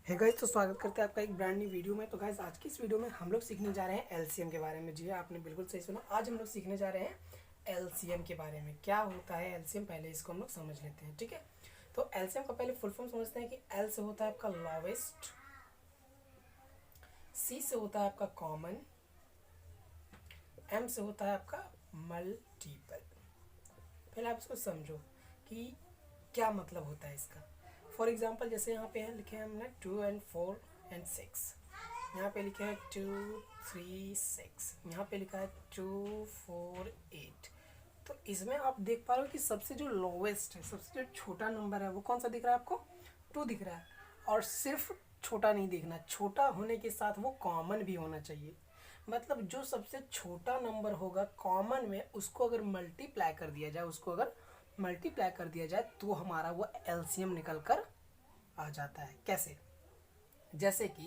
है गाइस, तो स्वागत करते हैं आपका एक ब्रांड न्यू वीडियो में। तो गाइस आज की इस वीडियो में हम लोग सीखने जा रहे हैं एलसीएम के बारे में। जी हाँ, आपने बिल्कुल सही सुना। आज हम लोग सीखने जा रहे हैं एलसीएम के बारे में। क्या होता है एलसीएम, पहले इसको हम लोग समझ लेते हैं, ठीक है। तो एलसीएम का पहले फुल फॉर्म समझते हैं कि एल से होता है आपका लॉवेस्ट, सी से होता है आपका कॉमन, एम से होता है आपका मल्टीपल। पहले आप इसको समझो कि क्या मतलब होता है इसका। फॉर एग्जाम्पल जैसे यहाँ पे है लिखे हैं हमने 2 and 4 and 6, यहाँ पे लिखा है 2 3 6, यहाँ पे लिखा है 2 4 8। तो इसमें आप देख पा रहे हो कि सबसे जो लोवेस्ट है, सबसे जो छोटा नंबर है वो कौन सा दिख रहा है आपको? 2 दिख रहा है। और सिर्फ छोटा नहीं दिखना, छोटा होने के साथ वो कॉमन भी होना चाहिए। मतलब जो सबसे छोटा नंबर होगा कॉमन में, उसको अगर मल्टीप्लाई कर दिया जाए, तो हमारा वो एलसीएम निकल कर आ जाता है। कैसे? जैसे कि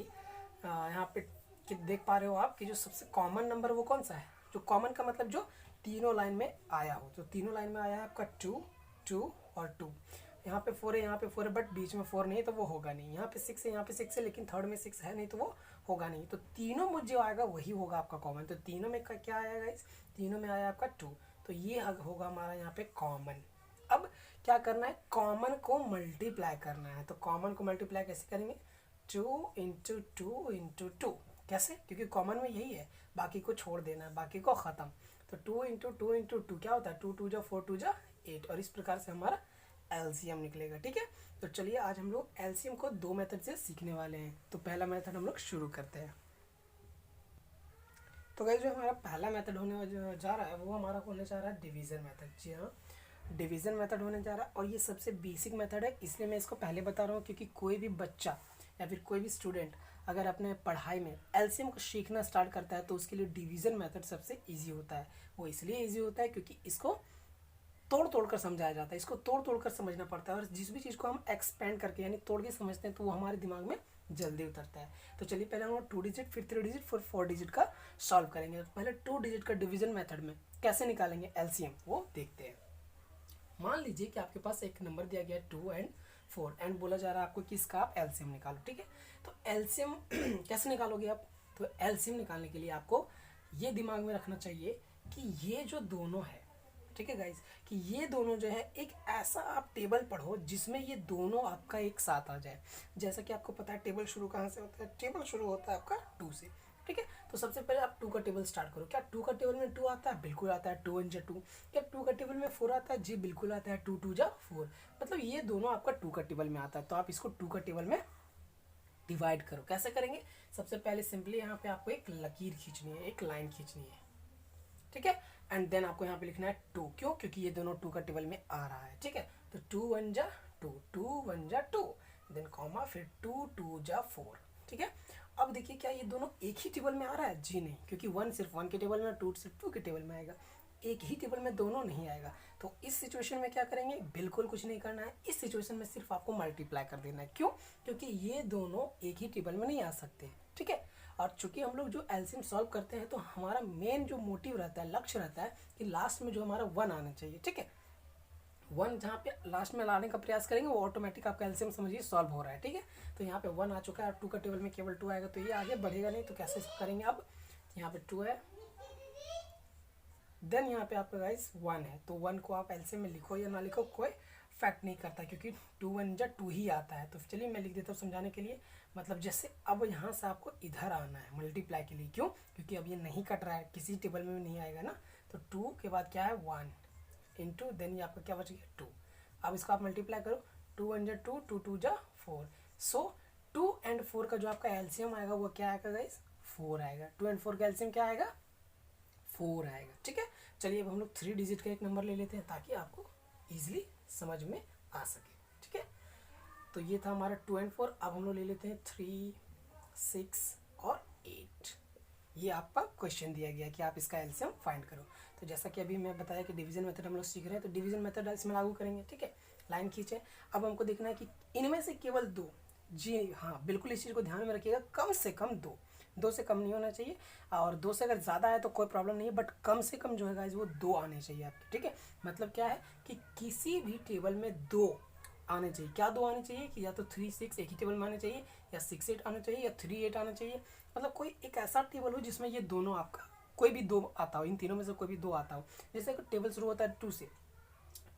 यहाँ पे कि देख पा रहे हो आप कि जो सबसे कॉमन नंबर वो कौन सा है? जो कॉमन का मतलब जो तीनों लाइन में आया हो। तो तीनों लाइन में आया है आपका 2 2 और 2। यहाँ पे 4 है, यहाँ पे 4 है, बट बीच में 4 नहीं है तो वो होगा नहीं। यहाँ पे 6 है, यहाँ पे 6 है, लेकिन थर्ड में 6 है नहीं तो वो होगा नहीं। तो तीनों में जो आएगा वही होगा आपका कॉमन। तो तीनों में क्या आएगा इस? तीनों में आया आपका 2। तो ये होगा हमारा यहाँ पे कॉमन। अब क्या करना है? कॉमन को मल्टीप्लाई करना है। तो कॉमन को मल्टीप्लाई कैसे करेंगे? 2 इंटू 2 इंटू 2। कैसे? क्योंकि कॉमन में यही है, बाकी को छोड़ देना है, बाकी को ख़त्म। तो 2 इंटू 2 इंटू 2 क्या होता है? 2 2 जा 4 2 जा 8। और इस प्रकार से हमारा एलसीएम निकलेगा, ठीक है। तो चलिए आज हम लोग एलसीएम को दो मेथड से सीखने वाले हैं। तो पहला मेथड हम लोग शुरू करते हैं। तो गाइस जो हमारा पहला मेथड होने जा रहा है वो हमारा होने जा रहा है डिवीज़न मेथड। जी हाँ, डिवीज़न मेथड होने जा रहा है। और ये सबसे बेसिक मेथड है, इसलिए मैं इसको पहले बता रहा हूँ क्योंकि कोई भी बच्चा या फिर कोई भी स्टूडेंट अगर अपने पढ़ाई में एलसीएम को सीखना स्टार्ट करता है तो उसके लिए डिवीज़न मेथड सबसे ईजी होता है। वो इसलिए ईजी होता है क्योंकि इसको तोड़ तोड़ कर समझाया जाता है, इसको तोड़ तोड़ कर समझना पड़ता है। और जिस भी चीज़ को हम एक्सपेंड करके यानी तोड़ के समझते हैं तो वो हमारे दिमाग में जल्दी उतरता है। तो चलिए पहले हम 2 डिजिट, फिर 3 डिजिट, फिर 4 डिजिट का सॉल्व करेंगे। पहले 2 डिजिट का डिवीजन मेथड में कैसे निकालेंगे एलसीएम वो देखते हैं। मान लीजिए कि आपके पास एक नंबर दिया गया है 2 and 4 एंड बोला जा रहा है आपको कि इसका आप एलसीएम निकालो, ठीक है। तो एलसीएम कैसे निकालोगे आप? तो एलसीएम निकालने के लिए आपको ये दिमाग में रखना चाहिए कि ये जो दोनों है, ठीक है गाइज, कि ये दोनों जो है एक ऐसा आप टेबल पढ़ो जिसमें ये दोनों आपका एक साथ आ जाए। जैसा कि आपको पता है टेबल शुरू कहाँ से होता है? टेबल शुरू होता है आपका 2 से, ठीक है। तो सबसे पहले आप 2 का टेबल स्टार्ट करो। क्या 2 का टेबल में 2 आता है? बिल्कुल आता है। 2 1 जा 2। क्या 2 का टेबल में 4 आता है? जी बिल्कुल आता है। 2 2 जा 4। मतलब ये दोनों आपका 2 का टेबल में आता है। तो आप इसको 2 का टेबल में डिवाइड करो। कैसे करेंगे? सबसे पहले सिंपली यहाँ पे आपको एक लकीर खींचनी है, एक लाइन खींचनी है, ठीक है। एंड देन आपको यहाँ पे लिखना है 2। क्यों? क्योंकि ये दोनों 2 का टेबल में आ रहा है, ठीक है। तो 2 1 जा 2, 2 1 जा 2, देन कॉमा, फिर 2 2 जा 4, ठीक है। अब देखिए क्या ये दोनों एक ही टेबल में आ रहा है? जी नहीं, क्योंकि 1 सिर्फ 1 के टेबल में, 2 सिर्फ 2 के टेबल में आएगा। एक ही टेबल में दोनों नहीं आएगा। तो इस सिचुएशन में क्या करेंगे? बिल्कुल कुछ नहीं करना है। इस सिचुएशन में सिर्फ आपको मल्टीप्लाई कर देना है। क्यों? क्योंकि ये दोनों एक ही टेबल में नहीं आ सकते, ठीक है। और चूंकि हम लोग जो एलसीएम सॉल्व करते हैं तो हमारा मेन जो मोटिव रहता है, लक्ष्य रहता है कि लास्ट में जो हमारा 1 आना चाहिए, ठीक है। 1 जहाँ पे लास्ट में लाने का प्रयास करेंगे वो ऑटोमेटिक आपका एलसीएम समझिए सॉल्व हो रहा है, ठीक है। तो यहाँ पे 1 आ चुका है, 2 का टेबल में केवल 2 आएगा तो ये आगे बढ़ेगा नहीं। तो कैसे करेंगे? अब यहाँ पे 2 है, देन यहाँ पे आपका गाइस 1 है। तो 1 को आप एलसीएम में लिखो या ना लिखो कोई फैक्ट नहीं करता, क्योंकि 2 1 जा 2 ही आता है। तो चलिए मैं लिख देता हूँ समझाने के लिए। मतलब जैसे अब यहाँ से आपको इधर आना है मल्टीप्लाई के लिए। क्यों? क्योंकि अब ये नहीं कट रहा है, किसी टेबल में भी नहीं आएगा ना। तो 2 के बाद क्या है? 1 इंटू, देन ये आपका क्या बच गया? 2। अब इसको आप मल्टीप्लाई करो। 2 1 जा 2, 2 2 जा 4। सो 2 and 4 का जो आपका एलसीएम आएगा वो क्या आएगा गाइस? 4 आएगा। 2 and 4 का एलसीएम क्या आएगा? 4 आएगा, ठीक है। चलिए अब हम लोग 3 डिजिट का एक नंबर ले लेते हैं ताकि आपको इजीली समझ में आ सके, ठीक है। तो ये था हमारा 2 and 4। अब हम लोग ले लेते हैं 3 6 और 8। ये आपका क्वेश्चन दिया गया कि आप इसका एलसीएम फाइंड करो। तो जैसा कि अभी मैं बताया कि डिवीजन मेथड हम लोग सीख रहे हैं, तो डिवीजन मेथड इसमें लागू करेंगे, ठीक है। लाइन खींचे। अब हमको देखना है कि इनमें से केवल 2, जी हाँ बिल्कुल इस चीज़ को ध्यान में रखिएगा, कम से कम 2 से कम नहीं होना चाहिए। और 2 से अगर ज़्यादा है तो कोई प्रॉब्लम नहीं है, बट कम से कम जो है गाइस वो 2 आने चाहिए आपके, ठीक है। मतलब क्या है कि किसी भी टेबल में 2 आने चाहिए। क्या दो आने चाहिए कि या तो 3 6 एक ही टेबल में आने चाहिए, या 6 8 आना चाहिए, या 3 8 आना चाहिए। मतलब कोई एक ऐसा टेबल हो जिसमें ये दोनों आपका कोई भी दो आता हो, इन तीनों में से कोई भी दो आता हो। जैसे टेबल शुरू होता है 2 से,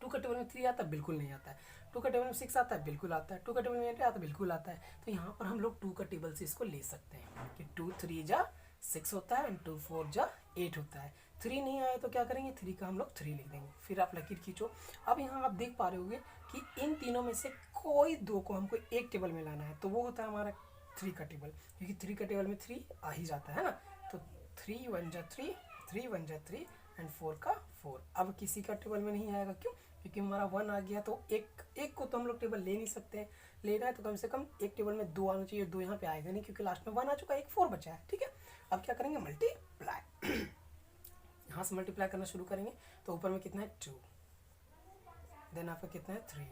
2 का टेबल में 3 आता है, बिल्कुल नहीं आता है। 2 का टेबल में 6 आता है, बिल्कुल आता है। 2 का टेबल में 8 आता है, बिल्कुल आता है। तो यहाँ पर हम लोग 2 का टेबल से इसको ले सकते हैं कि 2 3 जा 6 होता है, एंड 2 4 जा 8 होता है। 3 नहीं आया तो क्या करेंगे, 3 का हम लोग 3 लिख देंगे। फिर आप लकीर खींचो। अब यहाँ आप देख पा रहे होंगे कि इन तीनों में से कोई दो को हमको एक टेबल में लाना है, तो वो होता है हमारा 3 का टेबल, क्योंकि 3 का टेबल में 3 आ ही जाता है ना। तो 3 1 जा 3, 3 1 जा 3, एंड 4 का 4। अब किसी का टेबल में नहीं आएगा, क्यों? क्योंकि हमारा 1 आ गया, तो एक को तो हम लोग टेबल ले नहीं सकते हैं। लेना है तो कम से कम एक टेबल में 2 आना चाहिए, 2 यहाँ पे आएगा नहीं क्योंकि लास्ट में 1 आ चुका है, एक 4 बचा है। ठीक है, अब क्या करेंगे, मल्टीप्लाई। यहाँ से मल्टीप्लाई करना शुरू करेंगे। तो ऊपर में कितना है 2, देन आपका कितना है 3,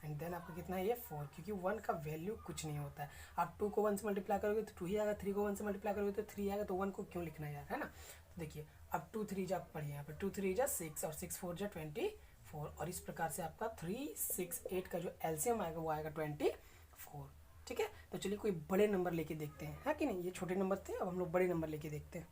एंड देन आपका कितना है ये 4, क्योंकि 1 का वैल्यू कुछ नहीं होता है। आप 2 को 1 से मल्टीप्लाई करोगे तो 2 ही आएगा, 3 को 1 से मल्टीप्लाई करोगे तो 3 आएगा, तो 1 को क्यों लिखना है यार, है ना। तो देखिए अब 2 3 जा पढ़िए यहाँ पर, 2 3 जा 6 और 6 4 जा 24, और इस प्रकार से आपका 3 6 8 का जो एलसीएम आएगा वो आएगा 24। ठीक है, तो चलिए कोई बड़े नंबर लेके देखते हैं, है कि नहीं। ये छोटे नंबर थे, अब हम लोग बड़े नंबर लेके देखते हैं।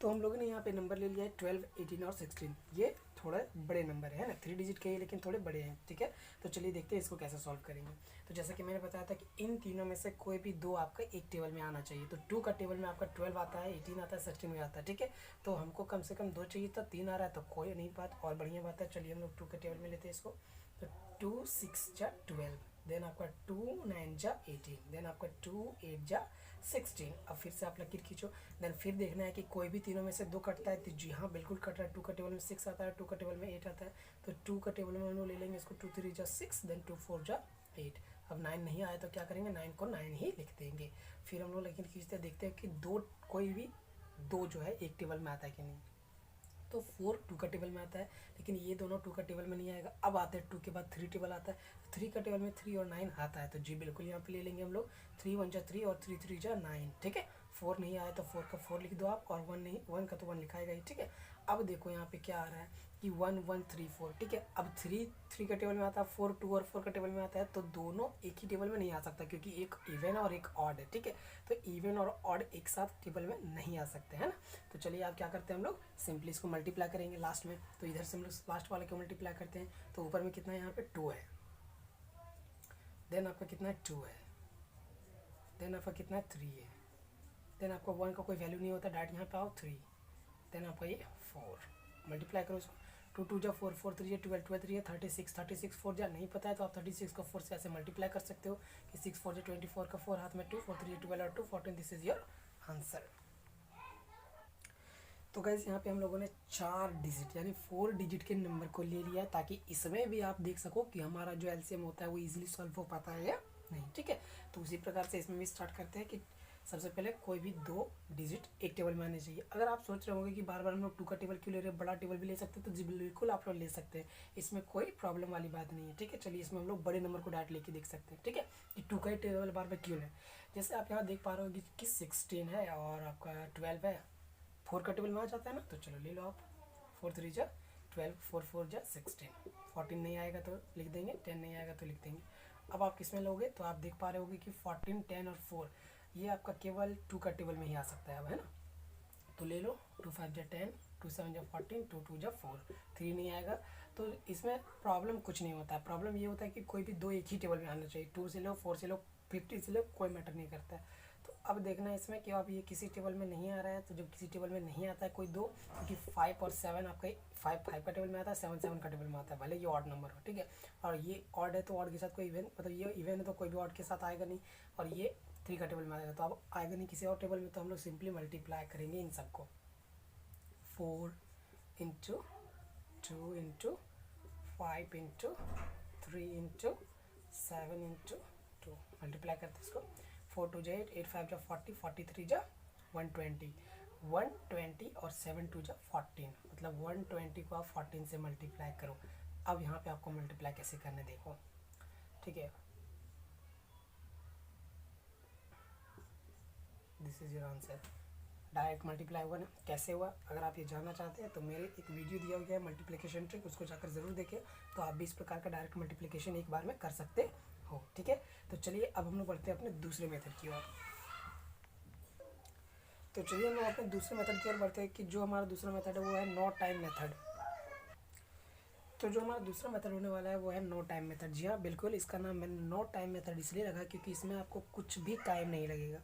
तो हम लोगों ने यहाँ पे नंबर ले लिया है 12 18 और 16। ये थोड़ा बड़े नंबर है ना, 3 डिजिट के हैं लेकिन थोड़े बड़े हैं। ठीक है, तो चलिए देखते हैं इसको कैसे सॉल्व करेंगे। तो जैसा कि मैंने बताया था कि इन तीनों में से कोई भी दो आपका एक टेबल में आना चाहिए। तो 2 का टेबल में आपका 12 आता है, 18 आता है, 16 भी आता है। ठीक है, तो हमको कम से कम 2 चाहिए था, 3 आ रहा है तो कोई नहीं बात, और बढ़िया बात है। चलिए हम लोग 2 के टेबल में लेते हैं इसको। तो 2 6 जा 12, देन आपका 2 9 जा 18, देन आपका 2 8 जा 16। अब फिर से आप लकीर खींचो, देन फिर देखना है कि कोई भी तीनों में से 2 कटता है। तो जी हाँ, बिल्कुल कट रहा है। 2 का टेबल में 6 आता है, 2 का टेबल में 8 आता है, तो 2 का टेबल में हम लोग ले लेंगे इसको। 2 3 जा 6, देन 2 4 जा 8। अब 9 नहीं आया तो क्या करेंगे, 9 को 9 ही लिख देंगे। फिर हम लोग लकीर खींचते देखते हैं कि कोई भी दो जो है एक टेबल में आता है कि नहीं। तो 4 2 का टेबल में आता है, लेकिन ये दोनों 2 का टेबल में नहीं आएगा। अब आते हैं 2 के बाद 3 टेबल आता है, 3 का टेबल में 3 और 9 आता है, तो जी बिल्कुल यहाँ पे ले लेंगे हम लोग। 3 1 जा 3 और 3 3 जा 9। ठीक है, 4 नहीं आया तो 4 का 4 लिख दो आप, और 1 नहीं, 1 का तो 1 लिखाएगा ही। ठीक है, अब देखो यहाँ पे क्या आ रहा है कि 1 1 3 4। ठीक है, अब 3 का टेबल में आता है, 4 2 और 4 का टेबल में आता है, तो दोनों एक ही टेबल में नहीं आ सकता क्योंकि एक इवन और एक ऑड है। ठीक है, तो इवन और ऑड एक साथ टेबल में नहीं आ सकते हैं ना। तो चलिए आप क्या करते हैं, हम लोग सिंपली इसको मल्टीप्लाई करेंगे लास्ट में। तो इधर से हम लोग लास्ट वाले को मल्टीप्लाई करते हैं। तो ऊपर में कितना है, यहाँ पे 2 है, देन आपका कितना है 2 है, देन आपका कितना है 3 है, देन आपका 1 का कोई वैल्यू नहीं होता, डायरेक्ट यहाँ पे आओ 3, देन आपका ये 4। मल्टीप्लाई करो इसको, 2 2 जा 4, 4 3 जा 12, 12 3 जा 36, 36 4 जा नहीं पता है तो आप 36 को 4 से ऐसे मल्टीप्लाई कर सकते हो कि 6 4 जा 24 का 4 हाथ में 2, 4 3 जा 12 और 2 14। This is your answer. तो गाइस यहाँ पे हम लोगों ने 4 डिजिट यानी 4 डिजिट के नंबर को ले लिया है, ताकि इसमें भी आप देख सको कि हमारा जो एलसीएम होता है वो इजीली सॉल्व हो पाता है या नहीं। ठीक है, तो उसी प्रकार से इसमें भी स्टार्ट करते हैं कि सबसे पहले कोई भी 2 डिजिट एक टेबल में आने चाहिए। अगर आप सोच रहे होंगे कि बार बार हम लोग 2 का टेबल क्यों ले रहे हैं, बड़ा टेबल भी ले सकते हैं, तो जी बिल्कुल आप लोग ले सकते हैं, इसमें कोई प्रॉब्लम वाली बात नहीं है। ठीक है, चलिए इसमें हम लोग बड़े नंबर को डायरेक्ट लेके देख सकते हैं। ठीक है, कि 2 का ही टेबल बार बार क्यों लें। जैसे आप यहाँ देख पा रहे हो कि 16 है और आपका 12 है, 4 का टेबल में आ जाता है ना, तो चलो ले लो आप। 4 3 जा 12, 4 4 जा 16, 14 नहीं आएगा तो लिख देंगे, 10 नहीं आएगा तो लिख देंगे। अब आप किस में लोगे, तो आप देख पा रहे होगे कि 14 10 और 4 ये आपका केवल 2 का टेबल में ही आ सकता है अब, है ना। तो ले लो, 2 5 जा 10, 2 7 जा 14, 2 2 जा 4, 3 नहीं आएगा। तो इसमें प्रॉब्लम कुछ नहीं होता है। प्रॉब्लम ये होता है कि कोई भी दो एक ही टेबल में आना चाहिए, 2 से लो, 4 से लो, 50 से लो, कोई मैटर नहीं करता है। तो अब देखना है इसमें कि अब ये किसी टेबल में नहीं आ रहा है, तो जब किसी टेबल में नहीं आता है कोई दो, क्योंकि 5 और 7 आपका 5 का टेबल में आता है, 7 7 का टेबल में आता है, भले ये ऑड नंबर हो। ठीक है, और ये ऑड है तो ऑड के साथ कोई इवन, मतलब ये इवन है तो कोई भी ऑड के साथ आएगा नहीं, और ये 3 का टेबल में आएगा तो अब आएगा नहीं किसी और टेबल में। तो हम लोग सिंपली मल्टीप्लाई करेंगे इन सबको, 4 into 2 into 5 into 3 into 7 into 2, multiply करते इसको। 4 2 जा 8, 8 5 जा 40, 43 जा 120, 120 और 7 2 जा 14, मतलब 120 को आप 14 से मल्टीप्लाई करो। अब यहाँ पे आपको मल्टीप्लाई कैसे करने देखो। ठीक है, this is your answer. Direct multiply हुआ ना, कैसे हुआ। अगर आप ये जानना चाहते हैं तो मेरे एक वीडियो दिया गया है मल्टीप्लिकेशन ट्रिक, उसको जाकर ज़रूर देखें, तो आप भी इस प्रकार का डायरेक्ट मल्टीप्लिकेशन एक बार में कर सकते हो। ठीक है, तो चलिए अब हम लोग बढ़ते हैं अपने दूसरे मेथड की ओर। तो चलिए हम लोग अपने दूसरे मेथड की ओर बढ़ते हैं कि जो हमारा दूसरा मेथड है वो है नो टाइम मेथड। तो जो हमारा दूसरा मेथड होने वाला है वो है नो टाइम मेथड। जी हाँ बिल्कुल, इसका नाम मैंने नो टाइम मेथड इसलिए रखा क्योंकि इसमें आपको कुछ भी टाइम नहीं लगेगा,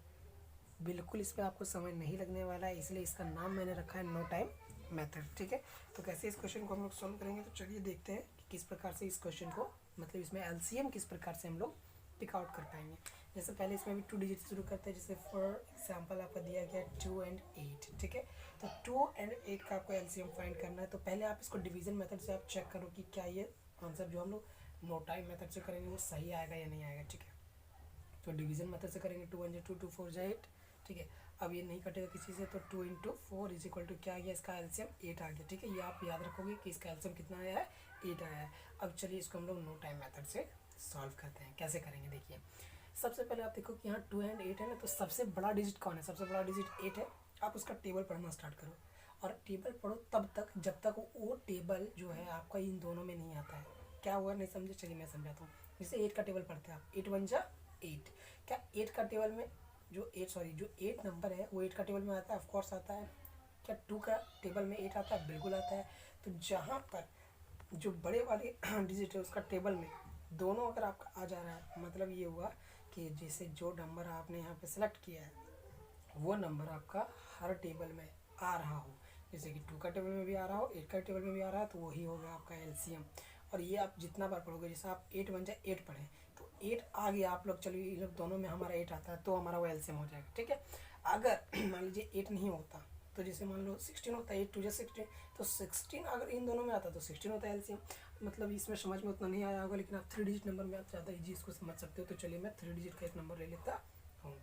बिल्कुल इसमें आपको समय नहीं लगने वाला है, इसलिए इसका नाम मैंने रखा है नो टाइम मेथड। ठीक है, तो कैसे इस क्वेश्चन को हम लोग सॉल्व करेंगे, तो चलिए देखते हैं कि किस प्रकार से इस क्वेश्चन को, मतलब इसमें एलसीएम किस प्रकार से हम लोग पिक आउट कर पाएंगे। जैसे पहले इसमें भी 2 डिजिट शुरू करते हैं, जैसे फॉर एग्जाम्पल आपका दिया गया 2 और 8। ठीक है, तो 2 और 8 का आपको एलसीएम फाइंड करना है। तो पहले आप इसको डिवीजन मेथड से आप चेक करो कि क्या ये आंसर जो हम लोग नो टाइम मेथड से करेंगे वो सही आएगा या नहीं आएगा। ठीक है, तो डिवीजन मेथड से करेंगे 2 1 2 2 4 8। ठीक है, अब ये नहीं कटेगा किसी से, तो 2 इंटू 4 इज इक्वल टू क्या आ गया, इसका एलसीएम 8 आ गया। ठीक है, ये आप याद रखोगे कि इसका एलसीएम कितना आया है, 8 आया है। अब चलिए इसको हम लोग नो टाइम मेथड से सॉल्व करते हैं। कैसे करेंगे देखिए, सबसे पहले आप देखो कि यहाँ 2 और 8 है ना, तो सबसे बड़ा डिजिट कौन है, सबसे बड़ा डिजिट 8 है। आप उसका टेबल पढ़ना स्टार्ट करो, और टेबल पढ़ो तब तक जब तक वो टेबल जो है आपका इन दोनों में नहीं आता है। क्या हुआ नहीं समझे, चलिए मैं समझाता हूँ। जैसे 8 का टेबल पढ़ते हैं आप, 8 1 जा 8। क्या 8 का टेबल में जो 8 नंबर है वो 8 का टेबल में आता है, ऑफकोर्स आता है। क्या 2 का टेबल में 8 आता है, बिल्कुल आता है। तो जहाँ पर जो बड़े वाले डिजिट है उसका टेबल में दोनों अगर आपका आ जा रहा है, मतलब ये हुआ कि जैसे जो नंबर आपने यहाँ पे सेलेक्ट किया है वो नंबर आपका हर टेबल में आ रहा हो, जैसे कि 2 का टेबल में भी आ रहा हो, 8 का टेबल में भी आ रहा है, तो वही हो गया आपका एलसीएम। और ये आप जितना बार पढ़ोगे, जैसे आप 8 1 जा 8 पढ़ें तो 8 आ गया, आप लोग चलिए इन लोग दोनों में हमारा 8 आता है तो हमारा वो एलसीएम हो जाएगा। ठीक है, अगर मान लीजिए 8 नहीं होता, तो जैसे मान लो 16 होता है, 8 2 जा 16, तो 16 अगर इन दोनों में आता तो 16 होता है एलसीएम। मतलब इसमें समझ में उतना नहीं आया होगा, लेकिन आप 3 डिजिट नंबर में आप ज़्यादा ईजी इसको समझ सकते हो। तो चलिए मैं 3 डिजिट का एक नंबर ले लेता हूँ।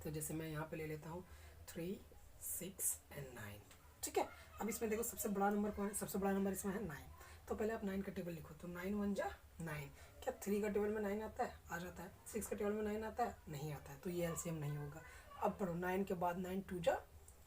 तो जैसे मैं यहाँ पे ले लेता हूँ 3 6 और 9। ठीक है, अब इसमें देखो सबसे बड़ा नंबर कौन है, सबसे बड़ा नंबर इसमें है 9। तो पहले आप 9 का टेबल लिखो, तो 9 1 जा 9। क्या 3 का टेबल में 9 आता है, आ जाता है। 6 का टेबल में 9 आता है, नहीं आता है, तो ये एलसीएम नहीं होगा। अब पढ़ो 9 के बाद 9 2 जा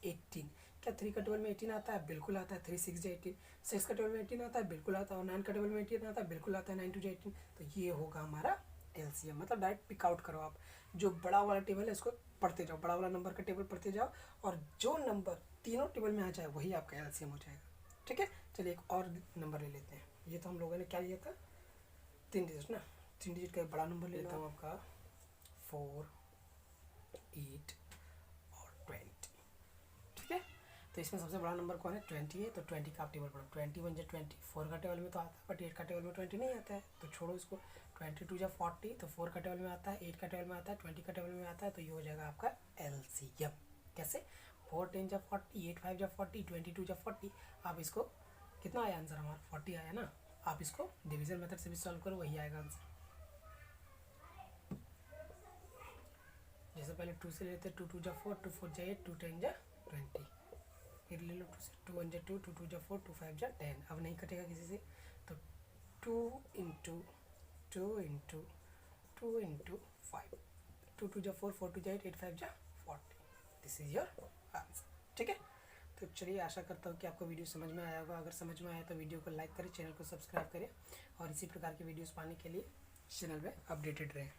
18। क्या 3 का टेबल में 18 आता है, बिल्कुल आता है। 3 6 जा 18। 6 का टेबल में 18 आता है, बिल्कुल आता है। और 9 का टेबल में 18 आता है, बिल्कुल आता है। 9 2 जा 18, तो ये होगा हमारा एलसीएम। मतलब डायरेक्ट पिक आउट करो आप, जो बड़ा वाला टेबल है इसको पढ़ते जाओ, बड़ा वाला नंबर का टेबल पढ़ते जाओ, और जो नंबर तीनों टेबल में आ जाए वही आपका एलसीएम हो जाएगा। ठीक है, चलिए एक और नंबर ले लेते हैं। ये तो हम लोगों ने क्या लिया था, 3 डिजिट ना, 3 डिजिट का एक बड़ा नंबर ले लेता हूँ आपका 4 8 और 20। ठीक है, तो इसमें सबसे बड़ा नंबर कौन है, 20 है। तो 20 का आप टेबल पढ़ो, 20 1 जा 20। 4 का टेबल में तो आता है, बट 8 का टेबल में 20 नहीं आता है, तो छोड़ो इसको। 20 2 जा 40, तो 4 का टेबल में आता है, 8 का टेबल में आता है, 20 का टेबल में आता है, तो ये हो जाएगा आपका एलसीएम। कैसे, 4 10 जा 40, 8 5 जा 40, 22 जा 40। आप इसको कितना आया आंसर हमारा, 40 आया ना। आप इसको डिवीजन मेथड से भी सॉल्व करो, वही आएगा आंसर। जैसे पहले 2 से लेते, 2 2 जा 4, 2 4 जा 8, 2 10 जा 20। फिर ले लो 2 से, 2 1 जा 2, 2 2 जा 4, 2 5 जा 10। अब नहीं कटेगा किसी से, तो 2 इंटू 2 इंटू 2 इंटू 5, 2 2 जा 4, 4 2 जा 8, 8 5 जा 40। This is your answer. ठीक है, तो चलिए आशा करता हूँ कि आपको वीडियो समझ में आया होगा। अगर समझ में आया तो वीडियो को लाइक करें, चैनल को सब्सक्राइब करें, और इसी प्रकार की वीडियोस पाने के लिए चैनल में अपडेटेड रहें।